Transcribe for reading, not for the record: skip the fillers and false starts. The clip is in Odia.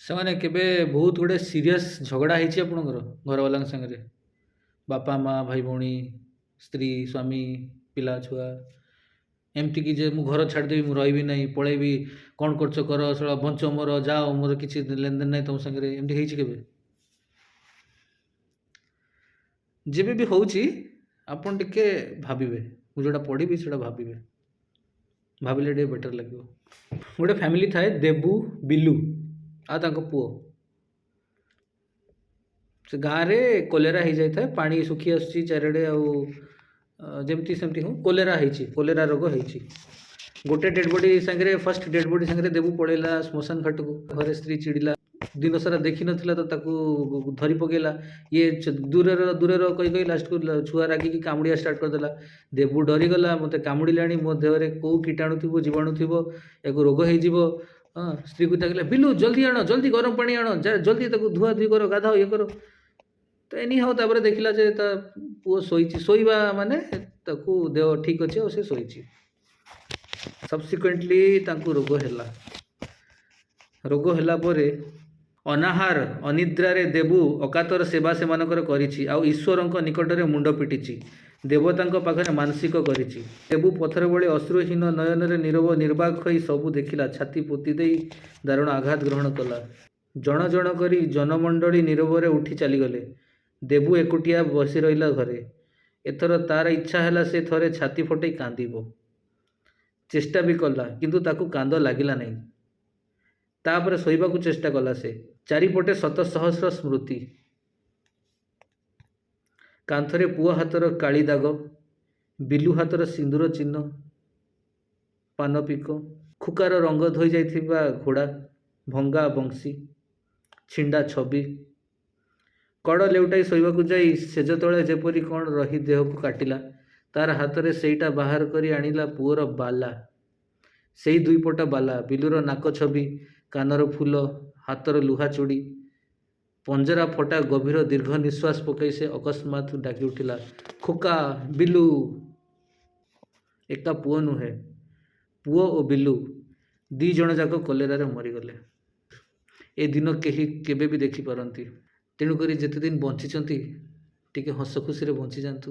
ସେମାନେ କେବେ ବହୁତ ଗୁଡ଼େ ସିରିୟସ୍ ଝଗଡ଼ା ହେଇଛି ଆପଣଙ୍କର ଘରବାଲାଙ୍କ ସାଙ୍ଗରେ? ବାପା ମା ଭାଇ ଭଉଣୀ ସ୍ତ୍ରୀ ସ୍ୱାମୀ ପିଲା ଛୁଆ ଏମିତି କି ଯେ ମୁଁ ଘର ଛାଡ଼ିଦେବି, ମୁଁ ରହିବି ନାହିଁ, ପଳେଇବି, କ'ଣ କରୁଛ କର, ଶଳା ବଞ୍ଚ ମୋର, ଯାଅ, ମୋର କିଛି ଲେନଦେନ ନାହିଁ ତମ ସାଙ୍ଗରେ, ଏମିତି ହେଇଛି କେବେ? ଯେବେ ବି ହେଉଛି ଆପଣ ଟିକେ ଭାବିବେ, ମୁଁ ଯେଉଁଟା ପଢ଼ିବି ସେଇଟା ଭାବିବେ, ଭାବିଲେ ଟିକେ ବେଟର୍ ଲାଗିବ। ଗୋଟେ ଫ୍ୟାମିଲି ଥାଏ, ଦେବୁ, ବିଲୁ ଆଉ ତାଙ୍କ ପୁଅ। ସେ ଗାଁରେ କଲେରା ହେଇଯାଇଥାଏ, ପାଣି ଶୁଖି ଆସୁଛି ଚାରିଆଡ଼େ, ଆଉ ଯେମିତି ସେମିତି ହଉ କଲେରା ହେଇଛି, କଲେରା ରୋଗ ହେଇଛି। ଗୋଟେ ଡେଡ୍ ବଡ଼ି ସାଙ୍ଗରେ, ଫାର୍ଷ୍ଟ ଡେଡ୍ ବଡ଼ି ସାଙ୍ଗରେ ଦେବୁ ପଳେଇଲା ଶ୍ମଶାନ ଘାଟକୁ। ଘରେ ସ୍ତ୍ରୀ ଚିଡ଼ିଲା, ଦିନ ସାରା ଦେଖିନଥିଲା ତ ତାକୁ ଧରି ପକେଇଲା। ଇଏ ଦୂରରେ ଦୂରରେ କହି କହି ଲାଷ୍ଟକୁ ଛୁଆ ରାଗିକି କାମୁଡ଼ିବା ଷ୍ଟାର୍ଟ କରିଦେଲା। ଦେବୁ ଡରିଗଲା, ମୋତେ କାମୁଡ଼ିଲାଣି, ମୋ ଦେହରେ କେଉଁ କୀଟାଣୁ ଥିବ, ଜୀବାଣୁ ଥିବ, ୟାକୁ ରୋଗ ହେଇଯିବ। ହଁ, ସ୍ତ୍ରୀକୁ ଡାକିଲା, ବିଲୁ ଜଲ୍ଦି ଆଣ, ଜଲ୍ଦି ଗରମ ପାଣି ଆଣ, ଜଲ୍ଦି ତାକୁ ଧୁଆଧୁଇ କର, ଗାଧାଅ, ଇଏ କର। ତ ଏନି ହାଉ ତାପରେ ଦେଖିଲା ଯେ ତା ପୁଅ ଶୋଇଛି, ଶୋଇବା ମାନେ ତାକୁ ଦେହ ଠିକ୍ ଅଛି ଆଉ ସେ ଶୋଇଛି। ସବସିକ୍ୱେଣ୍ଟଲି ତାଙ୍କୁ ରୋଗ ହେଲା। ରୋଗ ହେଲା ପରେ ଅନାହାର ଅନିଦ୍ରାରେ ଦେବୁ ଅକାତର ସେବା ସେମାନଙ୍କର କରିଛି, ଆଉ ଈଶ୍ୱରଙ୍କ ନିକଟରେ ମୁଣ୍ଡ ପିଟିଛି, ଦେବତାଙ୍କ ପାଖରେ ମାନସିକ କରିଛି। ଦେବୁ ପଥର ଭଳି ଅଶ୍ରୁହୀନ ନୟନରେ ନୀରବ ନିର୍ବାକ୍ ହୋଇ ସବୁ ଦେଖିଲା, ଛାତି ପୋତି ଦେଇ ଦାରୁଣ ଆଘାତ ଗ୍ରହଣ କଲା। ଜଣ ଜଣ କରି ଜନମଣ୍ଡଳୀ ନୀରବରେ ଉଠି ଚାଲିଗଲେ। ଦେବୁ ଏକୁଟିଆ ବସି ରହିଲା ଘରେ। ଏଥର ତାର ଇଚ୍ଛା ହେଲା ସେ ଥରେ ଛାତି ଫଟେଇ କାନ୍ଦିବ। ଚେଷ୍ଟା ବି କଲା, କିନ୍ତୁ ତାକୁ କାନ୍ଦ ଲାଗିଲା ନାହିଁ। ତାପରେ ଶୋଇବାକୁ ଚେଷ୍ଟା କଲା ସେ। ଚାରିପଟେ ଶତ ସହସ୍ର ସ୍ମୃତି। କାନ୍ଥରେ ପୁଅ ହାତର କାଳି ଦାଗ, ବିଲୁ ହାତର ସିନ୍ଦୁର ଚିହ୍ନ, ପାନପିକ, ଖୁକାର ରଙ୍ଗ ଧୋଇ ଯାଇଥିବା ଘୋଡ଼ା, ଭଙ୍ଗା ବଂଶୀ, ଛିଣ୍ଡା ଛବି। କଡ଼ ଲେଉଟାଇ ଶୋଇବାକୁ ଯାଇ ସେଜ ତଳେ ଯେପରି କ'ଣ ରହି ଦେହକୁ କାଟିଲା। ତାର ହାତରେ ସେଇଟା ବାହାର କରି ଆଣିଲା ପୁଅର ବାଲା, ସେଇ ଦୁଇପଟ ବାଲା, ବିଲୁର ନାକ ଛବି, କାନର ଫୁଲ, ହାତର ଲୁହା ଚୁଡ଼ି। ପଞ୍ଜରା ଫଟା ଗଭୀର ଦୀର୍ଘ ନିଶ୍ୱାସ ପକାଇ ସେ ଅକସ୍ମାତ୍ ଡାକି ଉଠିଲା, ଖୋକା, ବିଲୁ। ଏକା ପୁଅ ନୁହେଁ, ପୁଅ ଓ ବିଲୁ ଦି ଜଣ ଯାକ କଲେରାରେ ମରିଗଲେ। ଏ ଦିନ କେହି କେବେ ବି ଦେଖିପାରନ୍ତି। ତେଣୁକରି ଯେତେ ଦିନ ବଞ୍ଚିଛନ୍ତି ଟିକେ ହସ ଖୁସିରେ ବଞ୍ଚିଯାଆନ୍ତୁ।